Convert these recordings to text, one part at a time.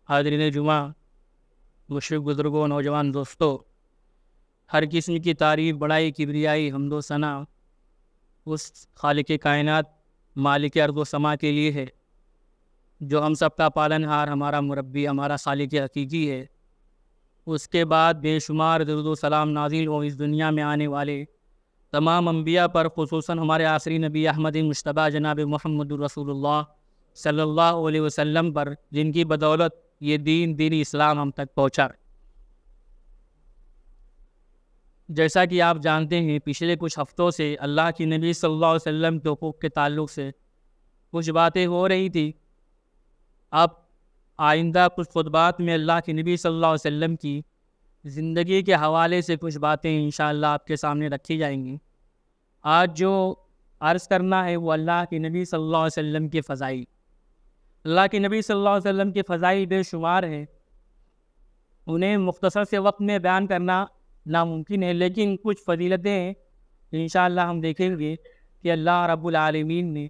حاضرین جمعہ، مشرق بزرگوں، نوجوان دوستوں، ہر قسم کی تعریف، بڑائی، کبریائی، حمد و ثنا اس خالق کائنات، مالک ارض و سما کے لیے ہے جو ہم سب کا پالن ہار، ہمارا مربی، ہمارا خالق حقیقی ہے۔ اس کے بعد بے شمار درود و سلام نازل ہو اس دنیا میں آنے والے تمام انبیاء پر، خصوصاً ہمارے آخری نبی احمد مصطفیٰ جناب محمد رسول اللہ صلی اللہ علیہ وسلم پر، جن کی بدولت یہ دین اسلام ہم تک پہنچا۔ جیسا کہ آپ جانتے ہیں، پچھلے کچھ ہفتوں سے اللہ کی نبی صلی اللہ علیہ وسلم کے حقوق کے تعلق سے کچھ باتیں ہو رہی تھی۔ اب آئندہ کچھ خطبات میں اللہ کے نبی صلی اللہ علیہ وسلم کی زندگی کے حوالے سے کچھ باتیں انشاءاللہ آپ کے سامنے رکھی جائیں گی۔ آج جو عرض کرنا ہے وہ اللہ کے نبی صلی اللہ علیہ وسلم کے فضائل۔ اللہ کے نبی صلی اللہ علیہ وسلم کے فضائل بے شمار ہیں، انہیں مختصر سے وقت میں بیان کرنا ناممکن ہے، لیکن کچھ فضیلتیں انشاءاللہ ہم دیکھیں گے کہ اللہ رب العالمین نے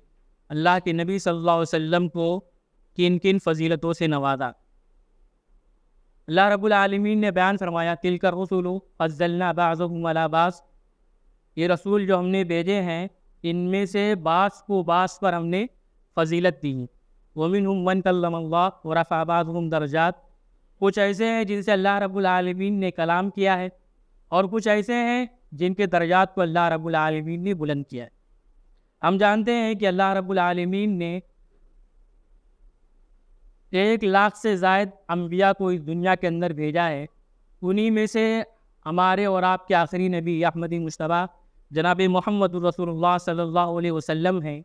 اللہ کے نبی صلی اللہ علیہ وسلم کو کن کن فضیلتوں سے نوازا۔ اللہ رب العالمین نے بیان فرمایا، تِلْكَ الرُّسُلُ فَضَّلْنَا بَعْضَهُمْ عَلَىٰ بَعْضٍ، یہ رسول جو ہم نے بھیجے ہیں ان میں سے بعض کو بعض پر ہم نے فضیلت دی ہے۔ وَمِنْهُمْ مَنْ كَلَّمَ اللَّهُ وَرَفَعَ بَعْضَهُمْ دَرَجَاتٍ، کچھ ایسے ہیں جن سے اللہ رب العالمین نے کلام کیا ہے، اور کچھ ایسے ہیں جن کے درجات کو اللہ رب العالمین نے بلند کیا ہے۔ ہم جانتے ہیں کہ اللہ رب العالمین نے 1,00,000 سے زائد انبیاء کو اس دنیا کے اندر بھیجا ہے، انہی میں سے ہمارے اور آپ کے آخری نبی احمد مصطفیٰ جناب محمد رسول اللہ صلی اللہ علیہ وسلم ہیں،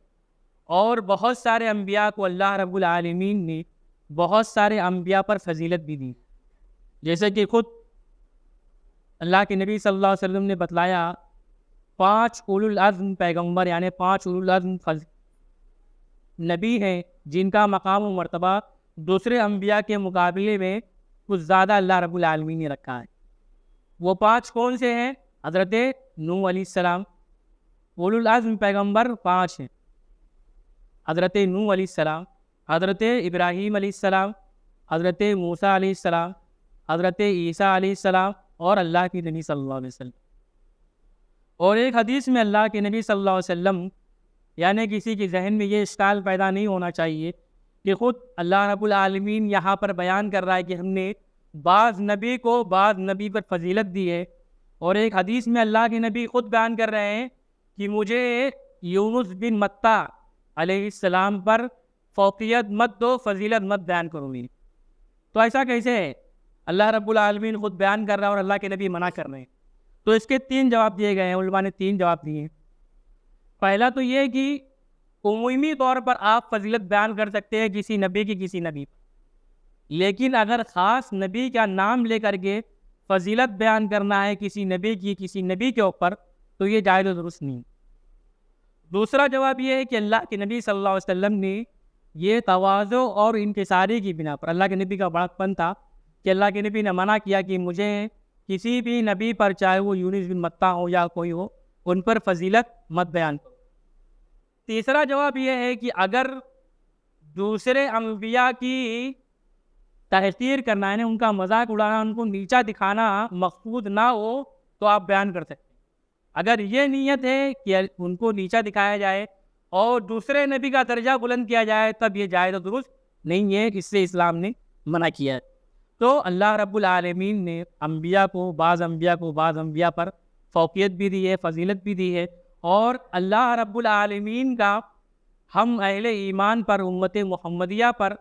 اور بہت سارے انبیاء کو اللہ رب العالمین نے بہت سارے انبیاء پر فضیلت بھی دی، جیسے کہ خود اللہ کے نبی صلی اللہ علیہ وسلم نے بتلایا 5 اولو العزم پیغمبر، یعنی 5 اولو العزم نبی ہیں جن کا مقام و مرتبہ دوسرے انبیاء کے مقابلے میں کچھ زیادہ اللہ رب العالمین نے رکھا ہے۔ وہ 5 کون سے ہیں؟ حضرت نوح علیہ السلام، اولو العزم پیغمبر 5 ہیں، حضرت نوح علیہ السلام، حضرت ابراہیم علیہ السلام، حضرت موسیٰ علیہ السلام، حضرت عیسیٰ علیہ السلام، اور اللہ کے نبی صلی اللہ علیہ وسلم۔ اور ایک حدیث میں اللہ کے نبی صلی اللہ علیہ وسلم، یعنی کسی کے ذہن میں یہ اشکال پیدا نہیں ہونا چاہیے کہ خود اللہ رب العالمین یہاں پر بیان کر رہا ہے کہ ہم نے بعض نبی کو بعض نبی پر فضیلت دی ہے، اور ایک حدیث میں اللہ کے نبی خود بیان کر رہے ہیں کہ مجھے یونس بن متیٰ علیہ السلام پر فوقیت مت دو، فضیلت مت بیان کرو گی۔ تو ایسا کیسے ہے؟ اللہ رب العالمین خود بیان کر رہا ہے اور اللہ کے نبی منع کر رہے ہیں۔ تو اس کے 3 جواب دیے گئے ہیں، علماء نے 3 جواب دیے ہیں۔ پہلا تو یہ کہ عمومی طور پر آپ فضیلت بیان کر سکتے ہیں کسی نبی کی کسی نبی پر، لیکن اگر خاص نبی کا نام لے کر کے فضیلت بیان کرنا ہے کسی نبی کی کسی نبی کے اوپر تو یہ جائز و درست نہیں۔ دوسرا جواب یہ ہے کہ اللہ کے نبی صلی اللہ علیہ وسلم نے یہ تواضع اور انکساری کی بنا پر، اللہ کے نبی کا بڑکپن تھا کہ اللہ کے نبی نے منع کیا کہ مجھے کسی بھی نبی پر، چاہے وہ یونس بن متیٰ ہو یا کوئی ہو، ان پر فضیلت مت بیان کرو۔ تیسرا جواب یہ ہے کہ اگر دوسرے انبیاء کی تحقیر کرنا ہے، ان کا مذاق اڑانا، ان کو نیچا دکھانا مقصود نہ ہو تو آپ بیان کر سکتے ہیں۔ اگر یہ نیت ہے کہ ان کو نیچا دکھایا جائے اور دوسرے نبی کا درجہ بلند کیا جائے تب یہ جائز و درست نہیں ہے، اس سے اسلام نے منع کیا ہے۔ تو اللہ رب العالمین نے انبیاء کو بعض انبیاء پر فوقیت بھی دی ہے، فضیلت بھی دی ہے، اور اللہ رب العالمین کا ہم اہل ایمان پر، امت محمدیہ پر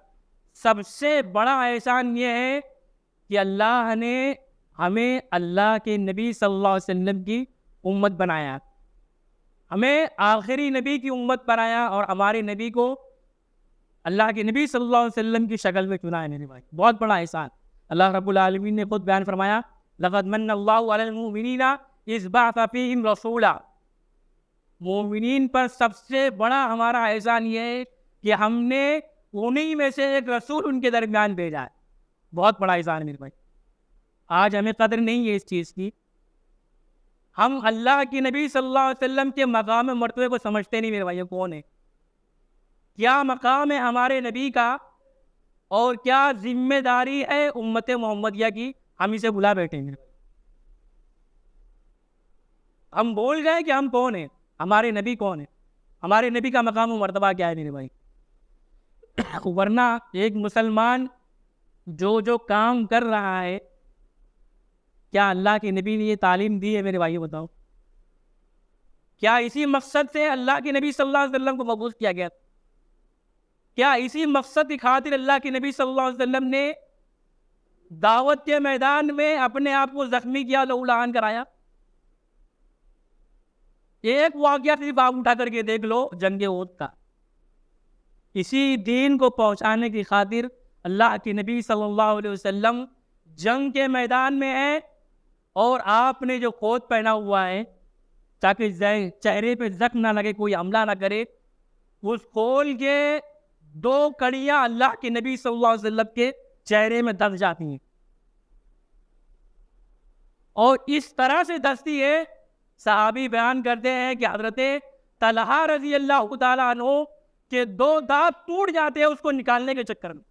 سب سے بڑا احسان یہ ہے کہ اللہ نے ہمیں اللہ کے نبی صلی اللہ علیہ وسلم کی امت بنایا، ہمیں آخری نبی کی امت بنایا، اور ہمارے نبی کو اللہ کے نبی صلی اللہ علیہ وسلم کی شکل میں چنا ہے۔ میرے بھائی، بہت بڑا احسان اللہ رب العالمین نے خود بیان فرمایا، لَقَدْ مَنَّ اللَّهُ عَلَى الْمُؤْمِنِينَ إِذْ بَعَثَ فِيهِمْ رَسُولًا، مومنین پر سب سے بڑا ہمارا احسان یہ ہے کہ ہم نے انہی میں سے ایک رسول ان کے درمیان بھیجا ہے۔ بہت بڑا احسان ہے میرے بھائی، آج ہمیں قدر نہیں ہے اس چیز کی۔ ہم اللہ کی نبی صلی اللہ علیہ وسلم کے مقام مرتبے کو سمجھتے نہیں میرے بھائی، کون ہے، کیا مقام ہے ہمارے نبی کا، اور کیا ذمہ داری ہے امت محمدیہ کی، ہم اسے بلا بیٹھے ہیں۔ ہم بول گئے کہ ہم کون ہیں، ہمارے نبی کون ہیں، ہمارے نبی کا مقام و مرتبہ کیا ہے میرے بھائی۔ ورنہ ایک مسلمان جو کام کر رہا ہے، کیا اللہ کے نبی نے یہ تعلیم دی ہے میرے بھائی؟ بتاؤ، کیا اسی مقصد سے اللہ کے نبی صلی اللہ علیہ وسلم کو مبعوث کیا گیا؟ کیا اسی مقصد کی خاطر اللہ کے نبی صلی اللہ علیہ وسلم نے دعوت کے میدان میں اپنے آپ کو زخمی کیا، لہو لہان کرایا؟ ایک واقعہ صرف آپ اٹھا کر کے دیکھ لو، جنگ احد کا۔ اسی دین کو پہنچانے کی خاطر اللہ کے نبی صلی اللہ علیہ وسلم جنگ کے میدان میں ہیں، اور آپ نے جو کوٹ پہنا ہوا ہے تاکہ چہرے پہ زخم نہ لگے، کوئی حملہ نہ کرے، اس کھول کے 2 کڑیاں اللہ کے نبی صلی اللہ علیہ وسلم کے چہرے میں دس جاتی ہیں، اور اس طرح سے دستی ہے، صحابی بیان کرتے ہیں کہ حضرت طلحہ رضی اللہ تعالیٰ عنہ کے 2 دانت ٹوٹ جاتے ہیں اس کو نکالنے کے چکر میں۔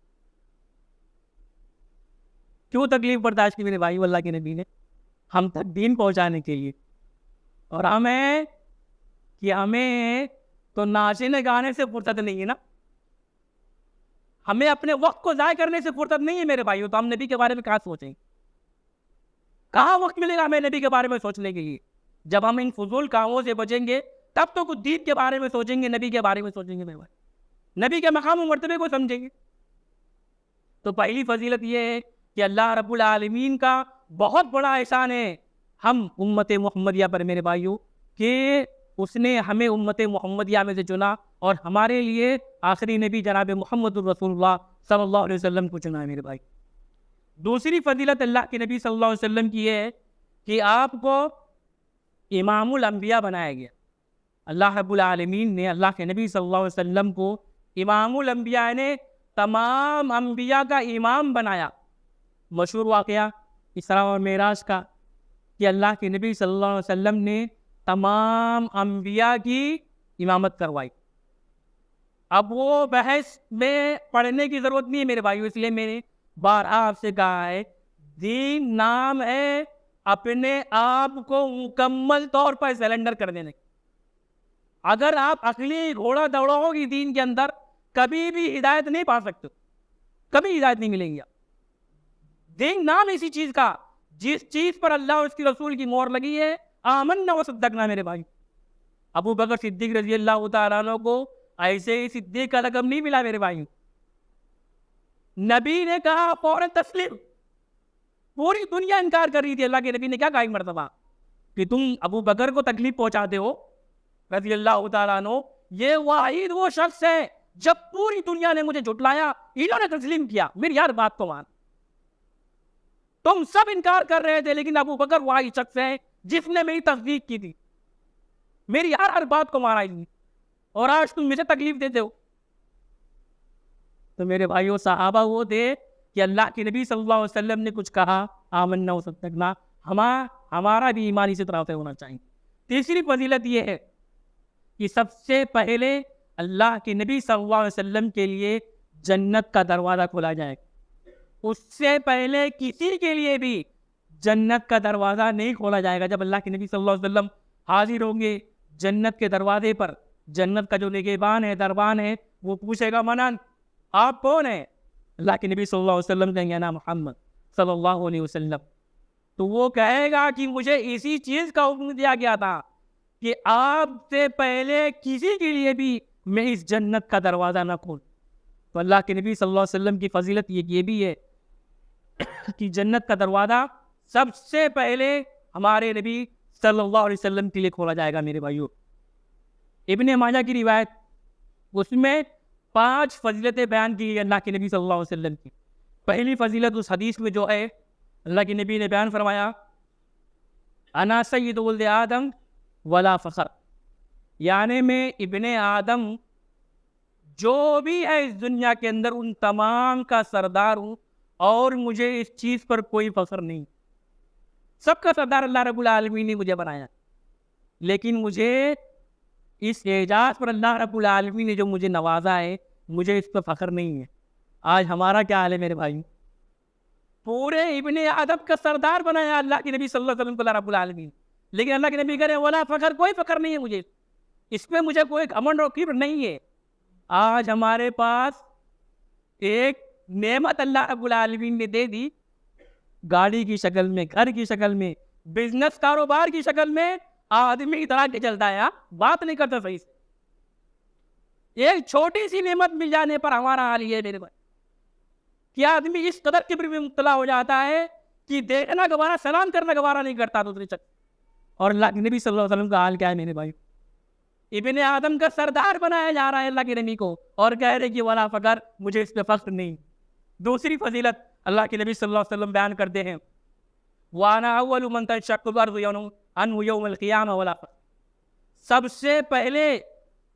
کیوں تکلیف برداشت کی میرے بھائی اللہ کے نبی نے ہم تک دین پہنچانے کے لیے؟ اور ہمیں تو ناچنے گانے سے فرصت نہیں ہے نا، ہمیں اپنے وقت کو ضائع کرنے سے فرصت نہیں ہے میرے بھائیو، تو ہم نبی کے بارے میں کہاں سوچیں؟ کہاں وقت ملے گا ہمیں نبی کے بارے میں سوچنے کے لیے؟ جب ہم ان فضول کاموں سے بچیں گے تب تو کچھ دین کے بارے میں سوچیں گے، نبی کے بارے میں سوچیں گے میرے بھائی، نبی کے مقام و مرتبے کو سمجھیں گے۔ تو پہلی فضیلت یہ ہے کہ اللہ رب العالمین کا بہت بڑا احسان ہے ہم امت محمدیہ پر میرے بھائیو، کہ اس نے ہمیں امت محمدیہ میں سے چنا اور ہمارے لیے آخری نبی جناب محمد الرسول اللہ صلی اللہ علیہ وسلم کو چنا ہے میرے بھائی۔ دوسری فضیلت اللہ کے نبی صلی اللہ علیہ وسلم کی یہ ہے کہ آپ کو امام الانبیاء بنایا گیا۔ اللہ رب العالمین نے اللہ کے نبی صلی اللہ علیہ وسلم کو امام الانبیاء نے تمام انبیاء کا امام بنایا۔ مشہور واقعہ اسراء اور معراج کا کہ اللہ کے نبی صلی اللہ علیہ وسلم نے تمام انبیاء کی امامت کروائی۔ اب وہ بحث میں پڑھنے کی ضرورت نہیں ہے میرے بھائیو، اس لیے میں نے بارہا آپ سے کہا ہے، دین نام ہے اپنے آپ کو مکمل طور پر سیلنڈر کر دینے۔ اگر آپ عقلی گھوڑا دوڑاؤ گی دین کے اندر، کبھی بھی ہدایت نہیں پا سکتے، کبھی ہدایت نہیں ملے گی۔ دین نام اسی چیز کا جس چیز پر اللہ اور اس کی رسول کی مہر لگی ہے، آمنا و صدقنا میرے بھائی۔ ابو بکر صدیق رضی اللہ تعالیٰ عنہ کو ایسے ہی صدیق کا لقب نہیں ملا میرے بھائی، نبی نے کہا فوراً تسلیم۔ پوری دنیا انکار کر رہی تھی، اللہ کے نبی نے کیا کہا ایک مرتبہ کہ تم ابو بکر کو تکلیف پہنچاتے ہو رضی اللہ تعالیٰ عنہ، یہ واحد وہ شخص ہے جب پوری دنیا نے مجھے جھٹلایا انہوں نے تسلیم کیا، میری ہر بات کو مان۔ تم سب انکار کر رہے تھے لیکن ابو بکر واحد شخص ہے جس نے میری تصدیق کی تھی، میری ہر بات کو مانا ہی، اور آج تم مجھے تکلیف دیتے ہو۔ تو میرے بھائیو، صحابہ وہ تھے کہ اللہ کے نبی صلی اللہ علیہ وسلم نے کچھ کہا آمنا و صدقنا، ہمارا بھی ایمان اسی طرح سے ہونا چاہیے۔ تیسری فضیلت یہ ہے کہ سب سے پہلے اللہ کے نبی صلی اللہ علیہ وسلم کے لیے جنت کا دروازہ کھولا جائے، اس سے پہلے کسی کے لیے بھی جنت کا دروازہ نہیں کھولا جائے گا۔ جب اللہ کے نبی صلی اللہ علیہ وسلم حاضر ہوں گے جنت کے دروازے پر، جنت کا جو نگہبان ہے، دربان ہے، وہ پوچھے گا منن، آپ کون ہیں؟ اللہ کے نبی صلی اللہ علیہ وسلم کہیں گے نا محمد صلی اللہ علیہ وسلم۔ تو وہ کہے گا کہ مجھے اسی چیز کا حکم دیا گیا تھا کہ آپ سے پہلے کسی کے لیے بھی میں اس جنت کا دروازہ نہ کھول۔ تو اللہ کے نبی صلی اللہ علیہ وسلم کی فضیلت یہ بھی ہے کہ جنت کا دروازہ سب سے پہلے ہمارے نبی صلی اللہ علیہ وسلم کے لیے کھولا جائے گا میرے بھائیو۔ ابن ماجہ کی روایت، اس میں 5 فضیلتیں بیان کی اللہ کے نبی صلی اللہ علیہ وسلم کی۔ پہلی فضیلت اس حدیث میں جو ہے اللہ کے نبی نے بیان فرمایا، انا سید ولد آدم ولا فخر، یعنی میں ابن آدم جو بھی ہے اس دنیا کے اندر ان تمام کا سردار ہوں، اور مجھے اس چیز پر کوئی فخر نہیں۔ سب کا سردار اللہ رب العالمین نے مجھے بنایا، لیکن مجھے اس اعجاز پر اللہ رب العالمین نے جو مجھے نوازا ہے، مجھے اس پر فخر نہیں ہے۔ آج ہمارا کیا حال ہے میرے بھائی؟ پورے ابن آدم کا سردار بنایا اللہ کے نبی صلی اللہ علیہ وسلم کو اللہ رب العالمین، لیکن اللہ کے نبی کہہ رہے ہیں ولا فخر، کوئی فخر نہیں ہے مجھے، اس پہ مجھے کوئی گھمنڈ اور کبر نہیں ہے۔ آج ہمارے پاس ایک نعمت اللہ رب العالمین نے دے دی، گاڑی کی شکل میں، گھر کی شکل میں، بزنس کاروبار کی شکل میں، آدمی اتنا کے چلتا ہے، بات نہیں کرتا صحیح سے۔ ایک چھوٹی سی نعمت مل جانے پر ہمارا حال یہ ہے میرے بھائی کہ آدمی اس قدر کبر میں مبتلا ہو جاتا ہے کہ دیکھنا گوارا، سلام کرنا گوارا نہیں کرتا دوسرے شخص۔ اور اللہ کے نبی صلی اللہ علیہ وسلم کا حال کیا ہے میرے بھائی؟ ابن آدم کا سردار بنایا جا رہا ہے اللہ کے نبی کو، اور کہہ رہے کہ ولا فخر، مجھے اس پہ فخر نہیں۔ دوسری فضیلت اللہ کے نبی صلی اللہ علیہ وسلم بیان کرتے ہیں وَأَنَا أَوَّلُ مَنْ تَنشَقُّ الْأَرْضُ عَنْهُ يَوْمَ الْقِيَامَةِ وَلَا فَخْرَ، سب سے پہلے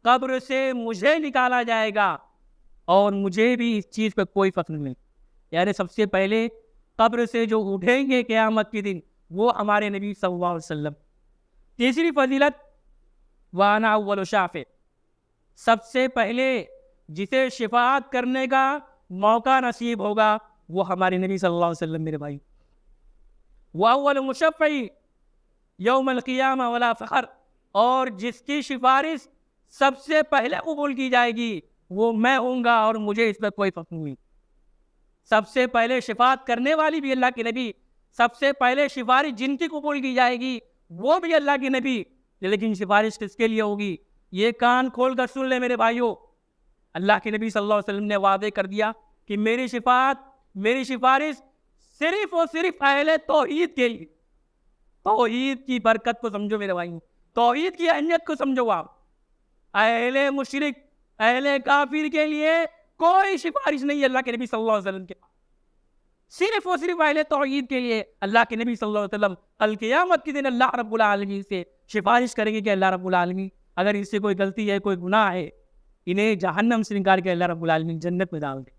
قبر سے مجھے نکالا جائے گا اور مجھے بھی اس چیز پہ کوئی فخر نہیں، یعنی سب سے پہلے قبر سے جو اٹھیں گے قیامت کے دن وہ ہمارے نبی صلی اللہ علیہ وسلم۔ تیسری فضیلت وَأَنَا أَوَّلُ شَافِعٍ، سب سے پہلے جسے شفاعت کرنے کا موقع نصیب ہوگا وہ ہمارے نبی صلی اللہ علیہ وسلم میرے بھائی۔ وَأَوَّلُ مُشَفَّعٍ یوم القیامہ ولا فخر، اور جس کی سفارش سب سے پہلے قبول کی جائے گی وہ میں ہوں گا اور مجھے اس پر کوئی فخر نہیں۔ سب سے پہلے شفاعت کرنے والی بھی اللہ کے نبی، سب سے پہلے سفارش جن کی قبول کی جائے گی وہ بھی اللہ کے نبی، لیکن سفارش کس کے لیے ہوگی؟ یہ کان کھول کر سن لے میرے بھائیوں، اللہ کے نبی صلی اللہ علیہ وسلم نے وعدے کر دیا کہ میری شفاعت، میری سفارش صرف اور صرف اہل توحید کے لیے۔ توحید کی برکت کو سمجھو میرے بھائیوں، توحید کی اہمیت کو سمجھو آپ۔ اہل مشرک، اہل کافر کے لیے کوئی سفارش نہیں ہے اللہ کے نبی صلی اللہ علیہ وسلم کے پاس، صرف اور صرف اہل توحید کے لیے اللہ کے نبی صلی اللہ علیہ وسلم القیامت کے دن اللہ رب العالمین سے سفارش کریں گے کہ اللہ رب العالمین اگر اس سے کوئی غلطی ہے، کوئی گناہ ہے، انہیں جہنم سے نکال کے اللہ رب العالمین جنت میں ڈال دے۔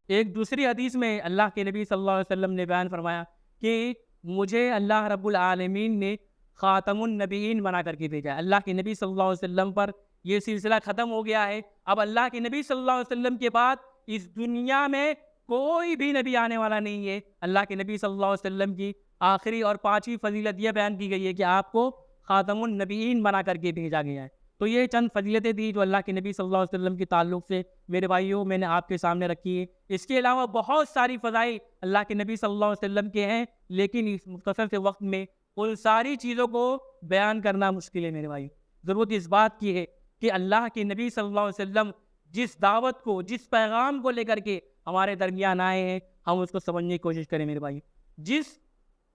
ایک دوسری حدیث میں اللہ کے نبی صلی اللہ علیہ وسلم نے بیان فرمایا کہ مجھے اللہ رب العالمین نے خاتم النبیین بنا کر کے بھیجا ہے۔ اللہ کے نبی صلی اللہ علیہ وسلم پر یہ سلسلہ ختم ہو گیا ہے، اب اللہ کے نبی صلی اللہ علیہ وسلم کے بعد اس دنیا میں کوئی بھی نبی آنے والا نہیں ہے۔ اللہ کے نبی صلی اللہ علیہ وسلم کی آخری اور پانچویں فضیلت یہ بیان کی گئی ہے کہ آپ کو خاتم النبیین بنا کر کے بھیجا گیا ہے۔ تو یہ چند فضیلتیں تھیں جو اللہ کے نبی صلی اللہ علیہ وسلم کے تعلق سے میرے بھائیوں میں نے آپ کے سامنے رکھی ہے۔ اس کے علاوہ بہت ساری فضائل اللہ کے نبی صلی اللہ علیہ وسلم کے ہیں، لیکن اس مختصر سے وقت میں ان ساری چیزوں کو بیان کرنا مشکل ہے میرے بھائی۔ ضرورت اس بات کی ہے کہ اللہ کے نبی صلی اللہ علیہ وسلم جس دعوت کو، جس پیغام کو لے کر کے ہمارے درمیان آئے ہیں، ہم اس کو سمجھنے کی کوشش کریں میرے بھائی۔ جس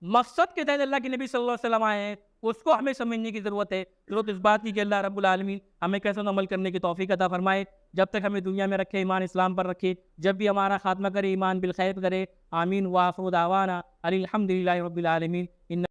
مقصد کے تحت اللہ کے نبی صلی اللہ علیہ وسلم آئے ہیں اس کو ہمیں سمجھنے کی ضرورت ہے۔ ضرورت اس بات کی کہ اللہ رب العالمین ہمیں کیسے عمل کرنے کی توفیق عطا فرمائے، جب تک ہمیں دنیا میں رکھے ایمان اسلام پر رکھے، جب بھی ہمارا خاتمہ کرے ایمان بالخیر کرے۔ آمین۔ وآخر دعوانا الحمد للہ رب العالمین۔